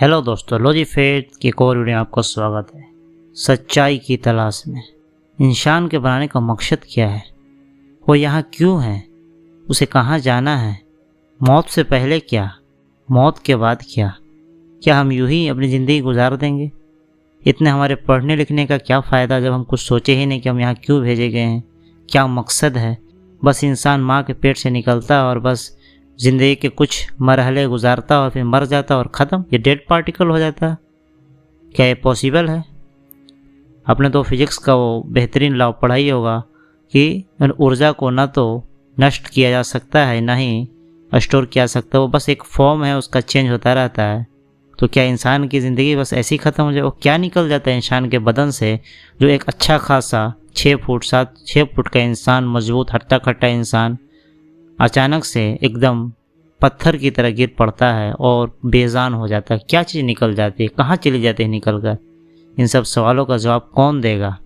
Hello दोस्तों, logy faith की एक और वीडियो में आपका स्वागत है। सच्चाई की तलाश में इंसान के बनाने का मकसद क्या है, वो यहाँ क्यों है, उसे कहाँ जाना है, मौत से पहले क्या, मौत के बाद क्या हम यूं ही अपनी ज़िंदगी गुजार देंगे। इतने हमारे पढ़ने लिखने का क्या फ़ायदा जब हम कुछ सोचे ही नहीं कि हम यहाँ क्यों भेजे गए हैं, क्या मकसद है। बस इंसान माँ के पेट से निकलता है और बस ज़िंदगी के कुछ मरहले गुजारता और फिर मर जाता और ख़त्म, ये डेड पार्टिकल हो जाता है। क्या ये पॉसिबल है? आपने तो फिजिक्स का वो बेहतरीन लॉ पढ़ा ही होगा कि ऊर्जा को न तो नष्ट किया जा सकता है ना ही स्टोर किया जा सकता है, वो बस एक फॉर्म है, उसका चेंज होता रहता है। तो क्या इंसान की ज़िंदगी बस ऐसी ख़त्म हो जाए? वो क्या निकल जाता है इंसान के बदन से, जो एक अच्छा खासा 6 फुट का इंसान, मजबूत हट्टा कट्टा इंसान अचानक से एकदम पत्थर की तरह गिर पड़ता है और बेजान हो जाता है। क्या चीज़ निकल जाती है, कहाँ चली जाती है निकल कर? इन सब सवालों का जवाब कौन देगा?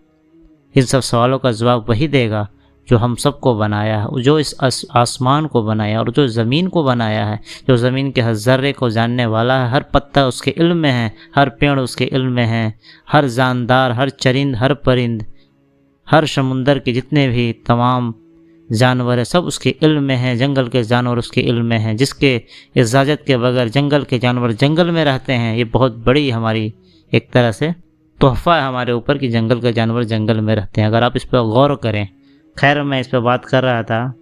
इन सब सवालों का जवाब वही देगा जो हम सबको बनाया है, जो इस आसमान को बनाया और जो ज़मीन को बनाया है, जो ज़मीन के हर ज़र्रे को जानने वाला है। हर पत्ता उसके इल्म में है, हर पेड़ उसके इल्म में है, हर जानदार, हर चरिंद, हर परिंद, हर समुंदर के जितने भी तमाम जानवर है, सब उसके इल्म में हैं। जंगल के जानवर उसके इल्म में हैं, जिसके इजाज़त के बगैर जंगल के जानवर जंगल में रहते हैं। ये बहुत बड़ी हमारी एक तरह से तोहफ़ा है हमारे ऊपर कि जंगल के जानवर जंगल में रहते हैं, अगर आप इस पर गौर करें। खैर, मैं इस पर बात कर रहा था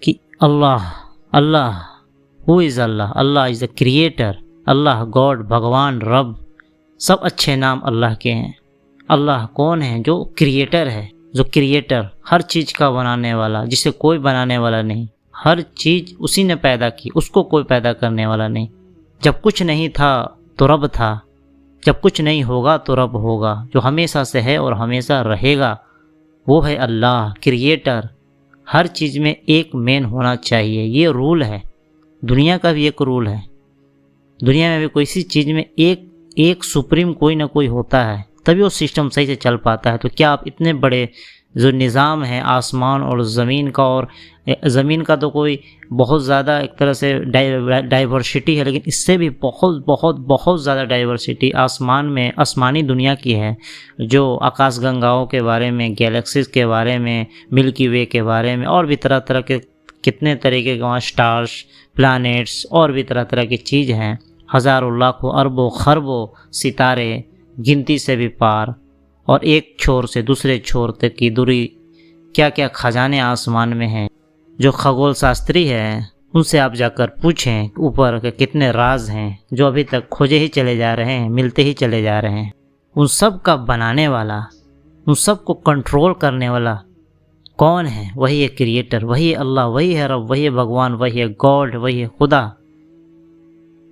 कि Allah who is Allah, Allah is the creator, Allah God, भगवान, रब, सब अच्छे नाम अल्लाह के हैं। अल्लाह कौन है? जो क्रिएटर है, जो क्रिएटर, हर चीज़ का बनाने वाला, जिसे कोई बनाने वाला नहीं। हर चीज़ उसी ने पैदा की, उसको कोई पैदा करने वाला नहीं। जब कुछ नहीं था तो रब था, जब कुछ नहीं होगा तो रब होगा। जो हमेशा से है और हमेशा रहेगा वो है अल्लाह, क्रिएटर। हर चीज़ में एक मेन होना चाहिए, ये रूल है। दुनिया का भी एक रूल है। दुनिया में भी कोई सी चीज़ में एक सुप्रीम कोई ना कोई होता है, तभी वो सिस्टम सही से चल पाता है। तो क्या आप इतने बड़े जो निज़ाम है आसमान और ज़मीन का, और ज़मीन का तो कोई बहुत ज़्यादा एक तरह से डाइवर्सिटी है, लेकिन इससे भी बहुत बहुत बहुत ज़्यादा डाइवर्सिटी आसमान में, आसमानी दुनिया की है, जो आकाशगंगाओं के बारे में, गैलेक्सीज़ के बारे में, मिल्की वे के बारे में, और भी तरह तरह के कितने तरीके के वहाँ स्टार्स, प्लैनेट्स, और भी तरह तरह की चीज़ हैं। हज़ारों, लाखों, अरबों, खरबों सितारे, गिनती से भी पार, और एक छोर से दूसरे छोर तक की दूरी। क्या क्या खजाने आसमान में हैं। जो खगोल शास्त्री हैं उनसे आप जाकर पूछें ऊपर के कितने राज हैं, जो अभी तक खोजे ही चले जा रहे हैं, मिलते ही चले जा रहे हैं। उन सब का बनाने वाला, उन सब को कंट्रोल करने वाला कौन है? वही है क्रिएटर, वही है अल्लाह, वही है रब, वही है भगवान, वही है गॉड, वही है खुदा।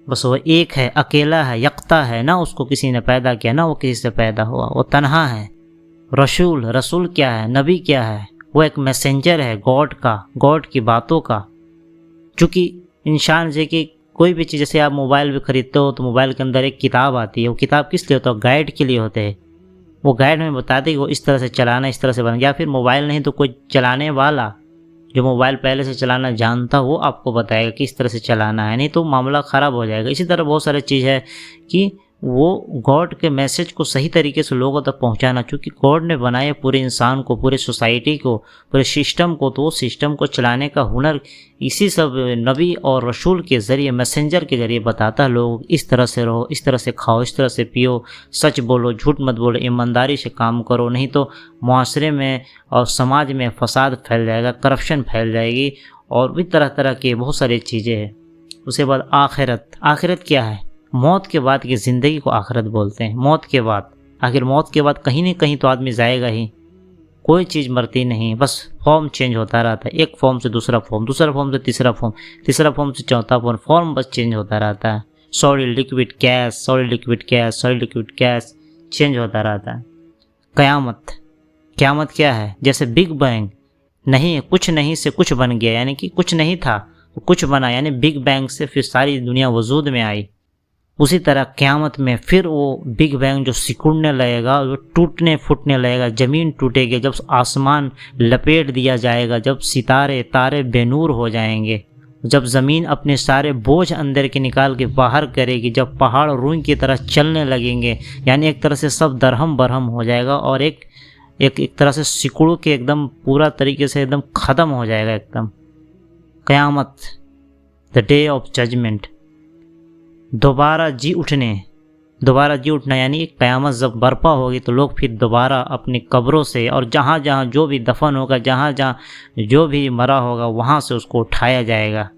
बस वो एक है, अकेला है, यकता है, ना उसको किसी ने पैदा किया, ना वो किसी से पैदा हुआ, वो तन्हा है। रसूल क्या है, नबी क्या है? वो एक मैसेंजर है गॉड का, गॉड की बातों का। चूँकि इंसान जैसे कि कोई भी चीज़, जैसे आप मोबाइल भी खरीदते हो तो मोबाइल के अंदर एक किताब आती है। वो किताब किस लिए होता है? गाइड के लिए होते हैं। वो गाइड में बताते कि वो इस तरह से चलाना, इस तरह से बना, या फिर मोबाइल नहीं तो कोई चलाने वाला जो मोबाइल पहले से चलाना जानता वो आपको बताएगा कि इस तरह से चलाना है, नहीं तो मामला ख़राब हो जाएगा। इसी तरह बहुत सारी चीज़ है कि वो गॉड के मैसेज को सही तरीके से लोगों तक पहुंचाना। चूँकि गॉड ने बनाया पूरे इंसान को, पूरे सोसाइटी को, पूरे सिस्टम को, तो वो सिस्टम को चलाने का हुनर इसी सब नबी और रसूल के ज़रिए, मैसेंजर के ज़रिए बताता है। लोग इस तरह से रहो, इस तरह से खाओ, इस तरह से पियो, सच बोलो, झूठ मत बोलो, ईमानदारी से काम करो, नहीं तो मुआशरे में और समाज में फसाद फैल जाएगा, करप्शन फैल जाएगी, और भी तरह तरह की बहुत सारी चीज़ें हैं। उसके बाद आखिरत क्या है? मौत के बाद की ज़िंदगी को आखिरत बोलते हैं। मौत के बाद, आखिर मौत के बाद कहीं न कहीं तो आदमी जाएगा ही। कोई चीज़ मरती नहीं, बस फॉर्म चेंज होता रहता है। एक फॉर्म से दूसरा फॉर्म, दूसरा फॉर्म से तीसरा फॉर्म, तीसरा फॉर्म से चौथा फॉर्म, फॉर्म बस चेंज होता रहता है। Solid liquid gas, solid liquid gas, solid liquid gas, change होता रहता है। क़यामत क्या है? जैसे बिग बैंग, नहीं, कुछ नहीं से कुछ बन गया, यानी कि कुछ नहीं था तो कुछ बना, यानी बिग बैंग से फिर सारी दुनिया वजूद में आई। उसी तरह क़यामत में फिर वो बिग बैंग जो सिकुड़ने लगेगा, वो टूटने फूटने लगेगा, ज़मीन टूटेगी, जब आसमान लपेट दिया जाएगा, जब सितारे तारे बेनूर हो जाएंगे, जब ज़मीन अपने सारे बोझ अंदर के निकाल के बाहर करेगी, जब पहाड़ रूई की तरह चलने लगेंगे, यानी एक तरह से सब दरहम बरहम हो जाएगा और एक तरह से सिकुड़ के एकदम पूरा तरीके से एकदम ख़त्म हो जाएगा एकदम। क़यामत, द डे ऑफ जजमेंट, दोबारा जी उठना यानी क़यामत जब बर्पा होगी तो लोग फिर दोबारा अपनी कब्रों से और जहाँ जहाँ जो भी दफन होगा, जहाँ जहाँ जो भी मरा होगा, वहाँ से उसको उठाया जाएगा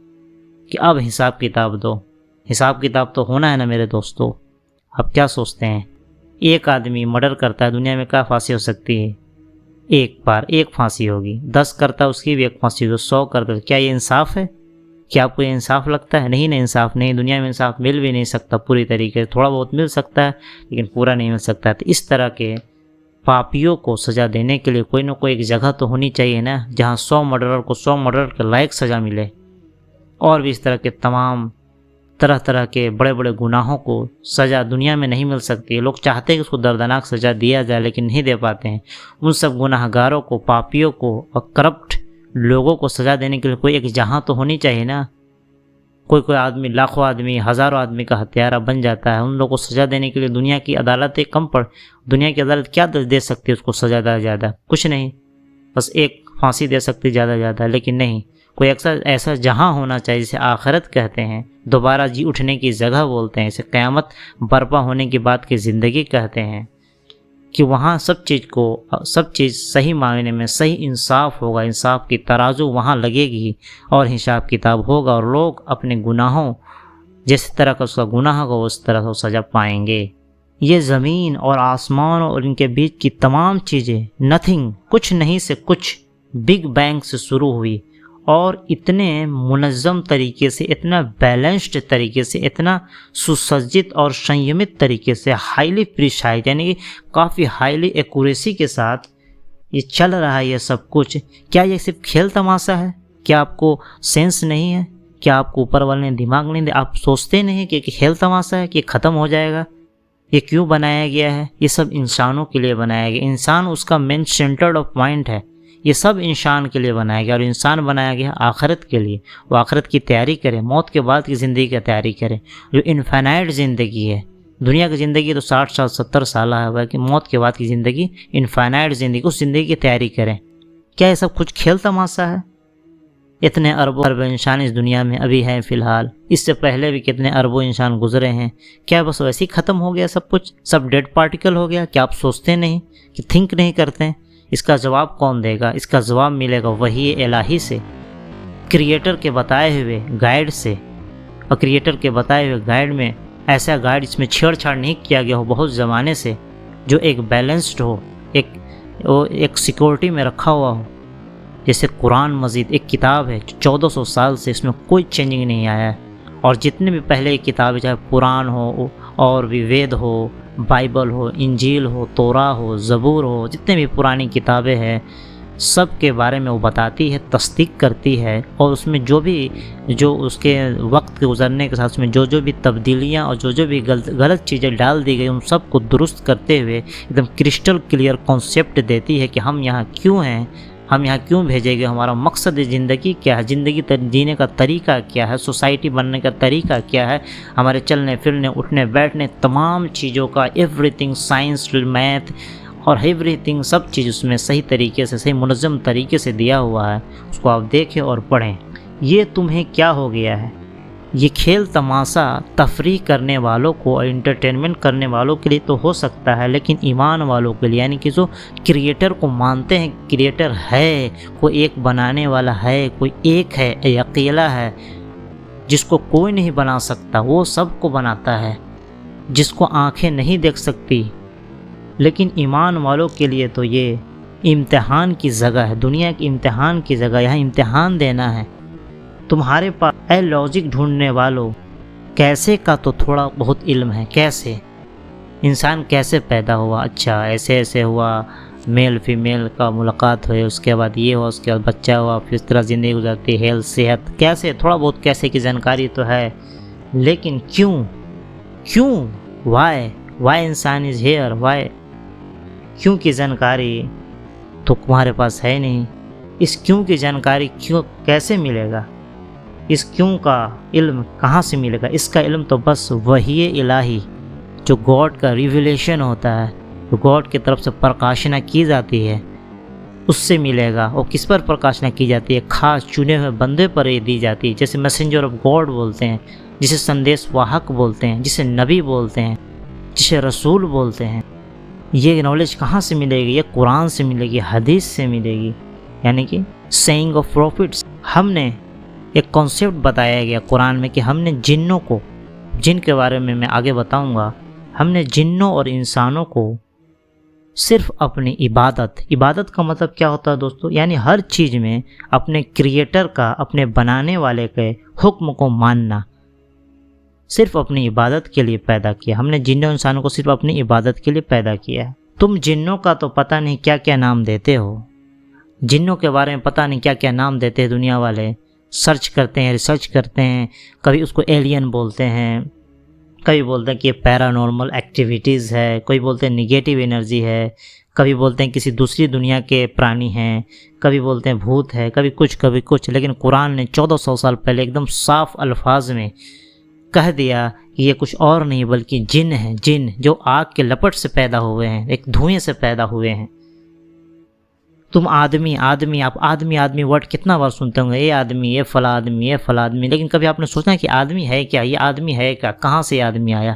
कि अब हिसाब किताब दो। हिसाब किताब तो होना है ना मेरे दोस्तों। अब क्या सोचते हैं, एक आदमी मर्डर करता है, दुनिया में क्या फांसी हो सकती है? एक बार एक फांसी होगी, 10 करता है उसकी भी एक फांसी होगी, 100 करता है। क्या ये इंसाफ है? क्या आपको ये इंसाफ लगता है? नहीं, इंसाफ नहीं। दुनिया में इंसाफ मिल भी नहीं सकता पूरी तरीके से, थोड़ा बहुत मिल सकता है लेकिन पूरा नहीं मिल सकता है। तो इस तरह के पापियों को सज़ा देने के लिए कोई ना कोई एक जगह तो होनी चाहिए ना, जहाँ 100 मर्डरर को 100 मर्डर के लायक सज़ा मिले। और भी इस तरह के तमाम तरह के बड़े बड़े गुनाहों को सज़ा दुनिया में नहीं मिल सकती है। लोग चाहते हैं कि उसको दर्दनाक सज़ा दिया जाए लेकिन नहीं दे पाते हैं। उन सब गुनाहगारों को, पापियों को और करप्ट लोगों को सज़ा देने के लिए कोई एक जहाँ तो होनी चाहिए ना। कोई आदमी, लाखों आदमी, हज़ारों आदमी का हत्यारा बन जाता है, उन लोगों को सज़ा देने के लिए दुनिया की अदालतें कम पड़, दुनिया की अदालत क्या दे सकती है उसको सज़ा ज़्यादा? कुछ नहीं, बस एक फांसी दे सकती ज़्यादा। लेकिन नहीं, कोई ऐसा जहाँ होना चाहिए जिसे आखिरत कहते हैं, दोबारा जी उठने की जगह बोलते हैं, इसे क़यामत बर्पा होने की बात की ज़िंदगी कहते हैं, कि वहाँ सब चीज़ सही मायने में सही इंसाफ होगा, इंसाफ की तराजू वहाँ लगेगी और हिसाब किताब होगा और लोग अपने गुनाहों, जिस तरह का उसका गुनाह होगा उस तरह से सज़ा पाएंगे। ये ज़मीन और आसमान और इनके बीच की तमाम चीज़ें, नथिंग, कुछ नहीं से कुछ, बिग बैंग से शुरू हुई और इतने मुनज़्ज़म तरीके से, इतना बैलेंस्ड तरीके से, इतना सुसज्जित और संयमित तरीके से, हाईली प्रिसाइज यानी कि काफ़ी हाईली एक्यूरेसी के साथ ये चल रहा है ये सब कुछ। क्या ये सिर्फ खेल तमाशा है? क्या आपको सेंस नहीं है? क्या आपको ऊपर वाले ने दिमाग नहीं दिया? आप सोचते नहीं कि खेल तमाशा है, कि ख़त्म हो जाएगा? ये क्यों बनाया गया है? ये सब इंसानों के लिए बनाया गया। इंसान उसका मेन सेंटर ऑफ माइंड है। ये सब इंसान के लिए बनाया गया और इंसान बनाया गया आखिरत के लिए। वो आखिरत की तैयारी करे, मौत के बाद की ज़िंदगी की तैयारी करे, जो इनफाइनाइट ज़िंदगी है। दुनिया की ज़िंदगी तो 60 साल 70 साल है, वह कि मौत के बाद की ज़िंदगी इनफाइनाइट ज़िंदगी, उस ज़िंदगी की तैयारी करें। क्या ये सब कुछ खेल तमाशा है? इतने अरबों इंसान इस दुनिया में अभी हैं फ़िलहाल, इससे पहले भी कितने अरबों इंसान गुजरे हैं। क्या बस वैसे ही ख़त्म हो गया सब कुछ? सब डेड पार्टिकल हो गया? क्या आप सोचते नहीं, कि थिंक नहीं करते हैं? इसका जवाब कौन देगा? इसका जवाब मिलेगा वही इलाही से, क्रिएटर के बताए हुए गाइड से। और क्रिएटर के बताए हुए गाइड में ऐसा गाइड जिसमें छेड़छाड़ नहीं किया गया हो बहुत ज़माने से, जो एक बैलेंस्ड हो, एक सिक्योरिटी में रखा हुआ हो। जैसे कुरान मजीद एक किताब है 1400 साल से इसमें कोई चेंजिंग नहीं आया है। और जितने भी पहले की किताबें, चाहे पुराण हो और भी वेद हो, बाइबल हो, इंजील हो, तोरा हो, ज़बूर हो, जितने भी पुरानी किताबें हैं सब के बारे में वो बताती है, तस्दीक करती है। और उसमें जो उसके वक्त के गुजरने के साथ उसमें जो भी तब्दीलियाँ और जो भी गलत चीज़ें डाल दी गई उन सब को दुरुस्त करते हुए एकदम क्रिस्टल क्लियर कॉन्सेप्ट देती है कि हम यहाँ क्यों हैं, हम यहाँ क्यों भेजे गए, हमारा मकसद ज़िंदगी क्या है, ज़िंदगी जीने का तरीका क्या है, सोसाइटी बनने का तरीका क्या है, हमारे चलने फिरने उठने बैठने तमाम चीज़ों का एवरीथिंग, साइंस, मैथ और एवरीथिंग, सब चीज़ उसमें सही तरीके से, सही मुनज़्ज़म तरीके से दिया हुआ है। उसको आप देखें और पढ़ें। ये तुम्हें क्या हो गया है? ये खेल तमाशा तफरीह करने वालों को और इंटरटेनमेंट करने वालों के लिए तो हो सकता है, लेकिन ईमान वालों के लिए, यानी कि जो क्रिएटर को मानते हैं, क्रिएटर है, कोई एक बनाने वाला है, कोई एक है, अकेला है, जिसको कोई नहीं बना सकता, वो सबको बनाता है, जिसको आंखें नहीं देख सकती। लेकिन ईमान वालों के लिए तो ये इम्तिहान की जगह है, दुनिया की इम्तिहान की जगह। यहाँ इम्तिहान देना है तुम्हारे पास। ऐ लॉजिक ढूंढने वालों, कैसे का तो थोड़ा बहुत इल्म है। कैसे इंसान कैसे पैदा हुआ, अच्छा ऐसे ऐसे हुआ, मेल फीमेल का मुलाकात हुई, उसके बाद ये हुआ, उसके बाद बच्चा हुआ, फिर इस तरह ज़िंदगी गुजरती, हेल्थ, सेहत, कैसे थोड़ा बहुत कैसे की जानकारी तो है। लेकिन क्यों वाई इंसान इज़ हेयर, वाई, क्यों की जानकारी तो तुम्हारे पास है नहीं। इस क्यों की जानकारी कैसे मिलेगा? इस क्यों का इल्म कहाँ से मिलेगा? इसका इल्म तो बस वही इलाही जो गॉड का रिविलेशन होता है, जो गॉड की तरफ से प्रकाशना की जाती है, उससे मिलेगा। और किस पर प्रकाशना की जाती है? खास चुने हुए बंदे पर ये दी जाती है, जैसे मैसेंजर ऑफ गॉड बोलते हैं, जिसे संदेश वाहक बोलते हैं, जिसे नबी बोलते हैं, जिसे रसूल बोलते हैं। ये नॉलेज कहाँ से मिलेगी? ये कुरान से मिलेगी, हदीस से मिलेगी, यानी कि सेइंग ऑफ प्रॉफिट्स। हमने एक कॉन्सेप्ट बताया गया कुरान में कि हमने जिन्नों को, जिन के बारे में मैं आगे बताऊंगा, हमने जिन्नों और इंसानों को सिर्फ अपनी इबादत का मतलब क्या होता है दोस्तों? यानी हर चीज़ में अपने क्रिएटर का, अपने बनाने वाले के हुक्म को मानना, सिर्फ अपनी इबादत के लिए पैदा किया। हमने जिन्नों इंसानों को सिर्फ अपनी इबादत के लिए पैदा किया है। तुम जिन्नों का तो पता नहीं क्या क्या नाम देते हो, जिन्नों के बारे में पता नहीं क्या क्या नाम देते हैं दुनिया वाले। सर्च करते हैं, रिसर्च करते हैं, कभी उसको एलियन बोलते हैं, कभी बोलते हैं कि ये पैरानॉर्मल एक्टिविटीज़ है, कोई बोलते हैं निगेटिव एनर्जी है, कभी बोलते हैं किसी दूसरी दुनिया के प्राणी हैं, कभी बोलते हैं भूत है, कभी कुछ। लेकिन कुरान ने 1400 साल पहले एकदम साफ अल्फाज में कह दिया कि ये कुछ और नहीं बल्कि जिन हैं, जिन जो आग के लपट से पैदा हुए हैं, एक धुएं से पैदा हुए हैं। तुम आदमी, आप आदमी वर्ड कितना बार सुनते होंगे, ये आदमी, ये फला आदमी, लेकिन कभी आपने सोचा कि आदमी है क्या? ये आदमी है क्या? कहाँ से आदमी आया?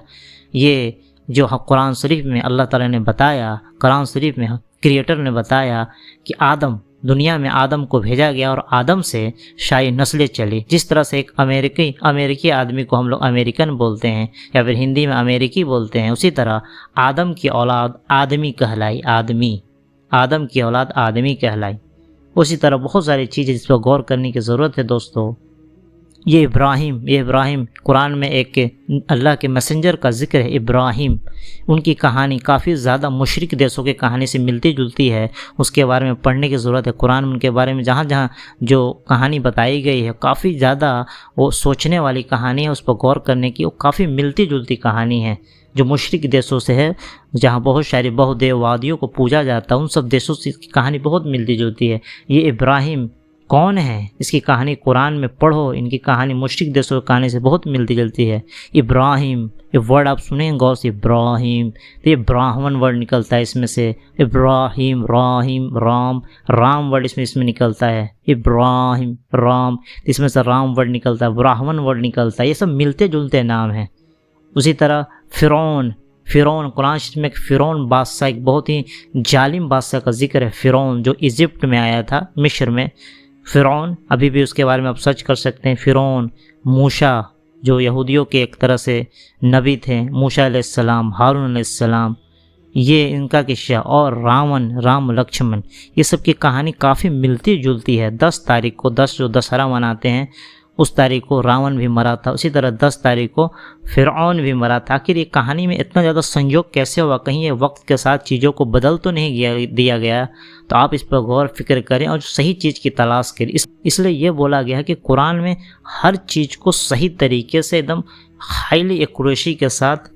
ये जो कुरान शरीफ में अल्लाह ताला ने बताया, कुरान शरीफ में क्रिएटर ने बताया कि आदम, दुनिया में आदम को भेजा गया और आदम से शाही नस्लें चली। जिस तरह से एक अमेरिकी आदमी को हम लोग अमेरिकन बोलते हैं या फिर हिंदी में अमेरिकी बोलते हैं, उसी तरह आदम की औलाद आदमी कहलाई, आदम की औलाद आदमी कहलाई। उसी तरह बहुत सारी चीज़ें जिस पर गौर करने की ज़रूरत है दोस्तों। ये इब्राहिम कुरान में एक अल्लाह के मैसेंजर का जिक्र है, इब्राहिम। उनकी कहानी काफ़ी ज़्यादा मुशरिक देशों की कहानी से मिलती जुलती है, उसके बारे में पढ़ने की ज़रूरत है। कुरान में उनके बारे में जहाँ जहाँ जो कहानी बताई गई है, काफ़ी ज़्यादा वो सोचने वाली कहानी है, उस पर गौर करने की। वो काफ़ी मिलती जुलती कहानी है जो मुशरिक देशों से है, जहाँ बहुत सारी बहुदेववादियों को पूजा जाता है, उन सब देशों से इसकी कहानी बहुत मिलती जुलती है। ये इब्राहिम कौन है, इसकी कहानी कुरान में पढ़ो, इनकी कहानी मुशरिक देशों की कहानी से बहुत मिलती जुलती है। इब्राहिम, ये वर्ड आप सुनेंगे गौर से, इब्राहिम, तो ये ब्राह्मण वर्ड निकलता है इसमें से। इब्राहिम, राम वर्ड इसमें निकलता है। इब्राहिम, राम, इसमें से राम वर्ड निकलता है, ब्राह्मण वर्ड निकलता है। ये सब मिलते जुलते नाम हैं। उसी तरह फ़िरौन, कुरान में एक फ़िरौन बादशाह, एक बहुत ही जालिम बादशाह का जिक्र है। फ़िरौन जो इजिप्ट में आया था, मिस्र में। फ़िरौन अभी भी उसके बारे में आप सर्च कर सकते हैं। फ़िरौन, मूसा जो यहूदियों के एक तरह से नबी थे, मूसा अलैहिस्सलाम, हारून अलैहिस्सलाम, ये इनका किस्सा। और राम लक्ष्मण, ये सब की कहानी काफ़ी मिलती जुलती है। 10 तारीख को, 10 जो दशहरा मनाते हैं, उस तारीख को रावण भी मरा था। उसी तरह 10 तारीख को फ़िरऔन भी मरा था। आखिर ये कहानी में इतना ज़्यादा संयोग कैसे हुआ? कहीं ये वक्त के साथ चीज़ों को बदल तो नहीं दिया गया? तो आप इस पर गौर फिक्र करें और सही चीज़ की तलाश करें। इसलिए ये बोला गया है कि कुरान में हर चीज़ को सही तरीके से एकदम हाईली एक्यूरेसी के साथ,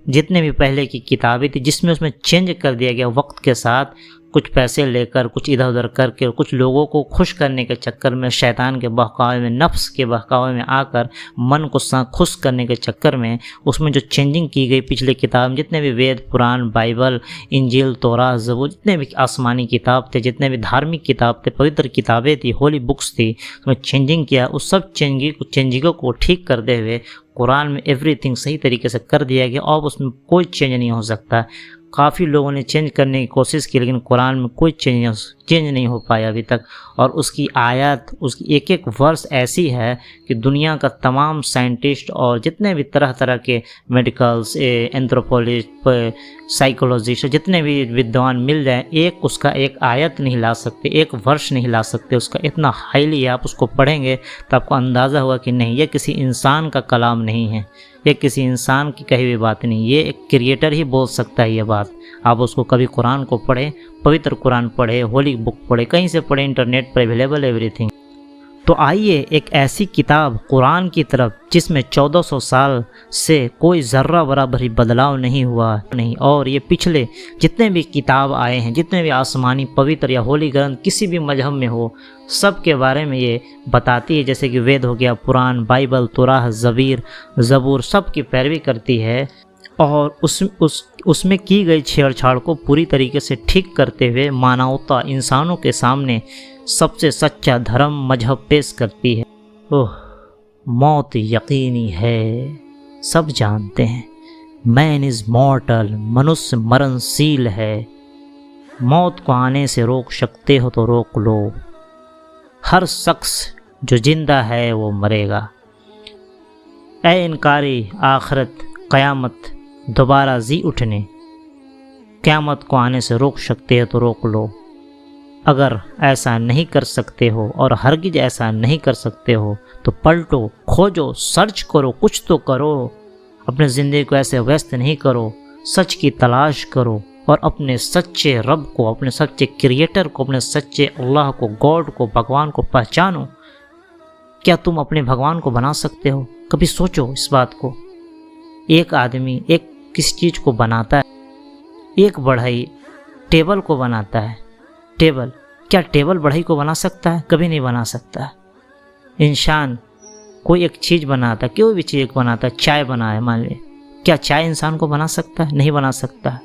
जितने भी पहले की किताबें थी जिसमें उसमें चेंज कर दिया गया वक्त के साथ, कुछ पैसे लेकर, कुछ इधर उधर करके, कुछ लोगों को खुश करने के चक्कर में, शैतान के बहकावे में, नफ्स के बहकावे में आकर मन को खुश करने के चक्कर में उसमें जो चेंजिंग की गई पिछले किताब, जितने भी वेद, पुराण, बाइबल, इंजील, तौरात, ज़बूर, जितने भी आसमानी किताब थे, जितने भी धार्मिक किताब थे, पवित्र किताबें थी, होली बुक्स थी, उसमें चेंजिंग किया। उस सब चेंजिंगों को ठीक करते हुए कुरान में एवरीथिंग सही तरीके से कर दिया गया। और उसमें कोई चेंज नहीं हो सकता। काफ़ी लोगों ने चेंज करने की कोशिश की, लेकिन कुरान में कोई चेंज नहीं हो पाया अभी तक। और उसकी आयत, उसकी एक एक वर्स ऐसी है कि दुनिया का तमाम साइंटिस्ट और जितने भी तरह तरह के मेडिकल्स, एंथ्रोपोलॉजिस्ट, साइकोलॉजिस्ट, जितने भी विद्वान मिल जाए, उसका एक आयत नहीं ला सकते, एक वर्ष नहीं ला सकते उसका। इतना हाईली आप उसको पढ़ेंगे तो आपको अंदाज़ा होगा कि नहीं, यह किसी इंसान का कलाम नहीं है, ये किसी इंसान की कही हुई बात नहीं, ये एक क्रिएटर ही बोल सकता है ये बात। आप उसको कभी कुरान को पढ़ें, पवित्र कुरान पढ़े, होली बुक पढ़े, कहीं से पढ़े, इंटरनेट पर अवेलेबल एवरीथिंग। तो आइए एक ऐसी किताब कुरान की तरफ जिसमें 1400 साल से कोई ज़र्रा बराबर ही बदलाव नहीं हुआ नहीं, और ये पिछले जितने भी किताब आए हैं, जितने भी आसमानी पवित्र या होली ग्रंथ किसी भी मजहब में हो, सब के बारे में ये बताती है। जैसे कि वेद हो गया, पुराण, बाइबल, तुराह, ज़बीर, ज़बूर, सब की पैरवी करती है और उसमें की गई छेड़छाड़ को पूरी तरीके से ठीक करते हुए मानवता, इंसानों के सामने सबसे सच्चा धर्म मजहब पेश करती है। ओह, मौत यकीनी है, सब जानते हैं। मैन इज़ मॉर्टल, मनुष्य मरणशील है। मौत को आने से रोक सकते हो तो रोक लो। हर शख्स जो जिंदा है वो मरेगा। ऐ इनकारी, आखिरत, क़यामत, दोबारा जी उठने, क़यामत को आने से रोक सकते हो तो रोक लो। अगर ऐसा नहीं कर सकते हो और हरगिज ऐसा नहीं कर सकते हो तो पलटो, खोजो, सर्च करो, कुछ तो करो। अपने ज़िंदगी को ऐसे व्यस्त नहीं करो, सच की तलाश करो और अपने सच्चे रब को, अपने सच्चे क्रिएटर को, अपने सच्चे अल्लाह को, गॉड को, भगवान को पहचानो। क्या तुम अपने भगवान को बना सकते हो? कभी सोचो इस बात को। एक आदमी एक किस चीज़ को बनाता है? एक बढ़ई टेबल को बनाता है। टेबल, क्या टेबल बढ़ई को बना सकता है? कभी नहीं बना सकता। इंसान कोई एक चीज़ बनाता है, कोई भी चीज़ बनाता है, चाय बनाए मान ले, क्या चाय इंसान को बना सकता है? नहीं बना सकता।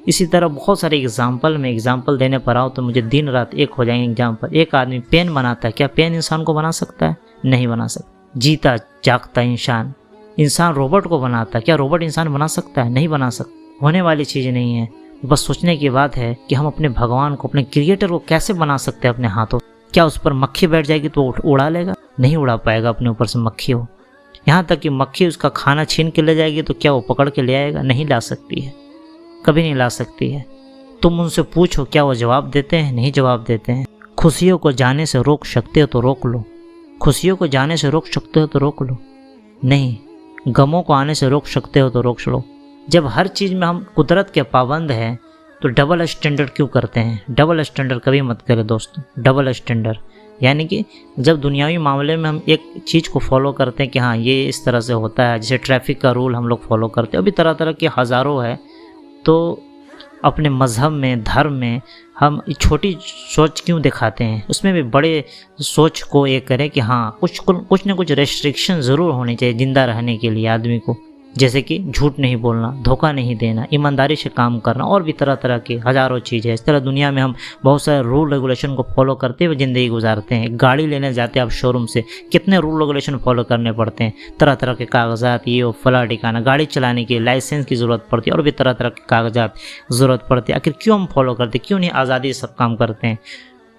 इसी तरह बहुत सारे एग्जाम्पल देने पर आओ तो मुझे दिन रात एक हो जाएंगे एग्जाम्पल। एक आदमी पेन बनाता है, क्या पेन इंसान को बना सकता है? नहीं बना सकता। जीता जागता इंसान रोबोट को बनाता है, क्या रोबोट इंसान बना सकता है? नहीं बना सकता। होने वाली चीज़ नहीं है। बस सोचने की बात है कि हम अपने भगवान को, अपने क्रिएटर को कैसे बना सकते हैं अपने हाथों। क्या उस पर मक्खी बैठ जाएगी तो उड़ा लेगा? नहीं उड़ा पाएगा अपने ऊपर से मक्खी हो। यहाँ तक कि मक्खी उसका खाना छीन के ले जाएगी तो क्या वो पकड़ के ले आएगा? नहीं ला सकती है, कभी नहीं ला सकती है। तुम उनसे पूछो, क्या वो जवाब देते हैं? नहीं जवाब देते हैं। खुशियों को जाने से रोक सकते हो तो रोक लो। खुशियों को जाने से रोक सकते हो तो रोक लो। नहीं, गमों को आने से रोक सकते हो तो रोक लो। जब हर चीज़ में हम कुदरत के पाबंद हैं तो डबल स्टैंडर्ड क्यों करते हैं? डबल स्टैंडर्ड कभी मत करें दोस्तों। डबल स्टैंडर्ड यानी कि जब दुनियावी मामले में हम एक चीज़ को फॉलो करते हैं कि हाँ ये इस तरह से होता है, जैसे ट्रैफिक का रूल हम लोग फॉलो करते हैं, अभी तरह तरह के हज़ारों है, तो अपने मज़हब में, धर्म में हम छोटी सोच क्यों दिखाते हैं? उसमें भी बड़े सोच को ये करें कि हाँ कुछ ना कुछ रेस्ट्रिक्शन ज़रूर होनी चाहिए ज़िंदा रहने के लिए आदमी को। जैसे कि झूठ नहीं बोलना, धोखा नहीं देना, ईमानदारी से काम करना, और भी तरह तरह के हज़ारों चीज़ें। इस तरह दुनिया में हम बहुत सारे रूल रेगुलेशन को फॉलो करते हुए ज़िंदगी गुजारते हैं। गाड़ी लेने जाते हैं आप शोरूम से, कितने रूल रेगुलेशन फॉलो करने पड़ते हैं। तरह तरह के कागजात, ये वो फला ठिकाना, गाड़ी चलाने के लाइसेंस की ज़रूरत पड़ती है और भी तरह तरह के कागजात ज़रूरत पड़ती है। आखिर क्यों हम फॉलो करते, क्यों नहीं आज़ादी से सब काम करते हैं?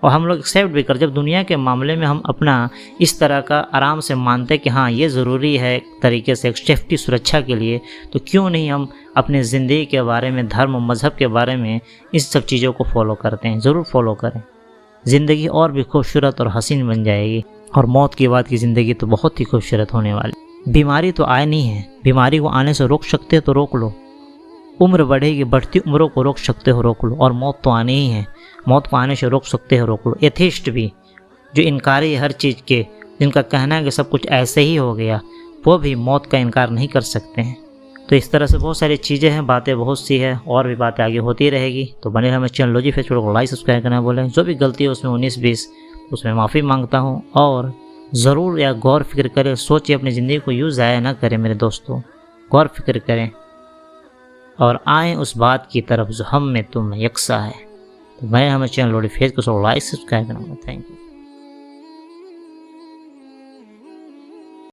और हम लोग एक्सेप्ट भी कर, जब दुनिया के मामले में हम अपना इस तरह का आराम से मानते हैं कि हाँ ये ज़रूरी है एक तरीके से, एक सेफ्टी, सुरक्षा के लिए, तो क्यों नहीं हम अपने ज़िंदगी के बारे में, धर्म मज़हब के बारे में इस सब चीज़ों को फॉलो करते हैं? ज़रूर फॉलो करें। ज़िंदगी और भी खूबसूरत और हसीन बन जाएगी, और मौत के बाद की ज़िंदगी तो बहुत ही खूबसूरत होने वाली। बीमारी तो आए नहीं है, बीमारी को आने से रोक सकते हो तो रोक लो। उम्र बढ़ेगी, बढ़ती उम्रों को रोक सकते हो रोक लो। और मौत तो आनी ही है, मौत को आने से रोक सकते हो रोक लो। एथिस्ट भी, जो इनकारी हर चीज़ के, जिनका कहना है कि सब कुछ ऐसे ही हो गया, वो भी मौत का इनकार नहीं कर सकते हैं। तो इस तरह से बहुत सारी चीज़ें हैं, बातें बहुत सी है, और भी बातें आगे होती रहेगी। तो बने हमें चैनल लॉजी फेस्टिवल को लाइक सब्सक्राइब करना बोलें। जो भी गलती है उसमें 19-20 उसमें माफ़ी मांगता हूँ। और ज़रूर या गौर फिक्र करें, सोचिए, अपनी ज़िंदगी को यूँ ज़ाया ना करें मेरे दोस्तों। गौर फिक्र करें और आएँ उस बात की तरफ जो हम में तुम में यकसा है। तो मैं हमें चैनल लॉजी फेस को लाइक सब्सक्राइब करना। Thank you.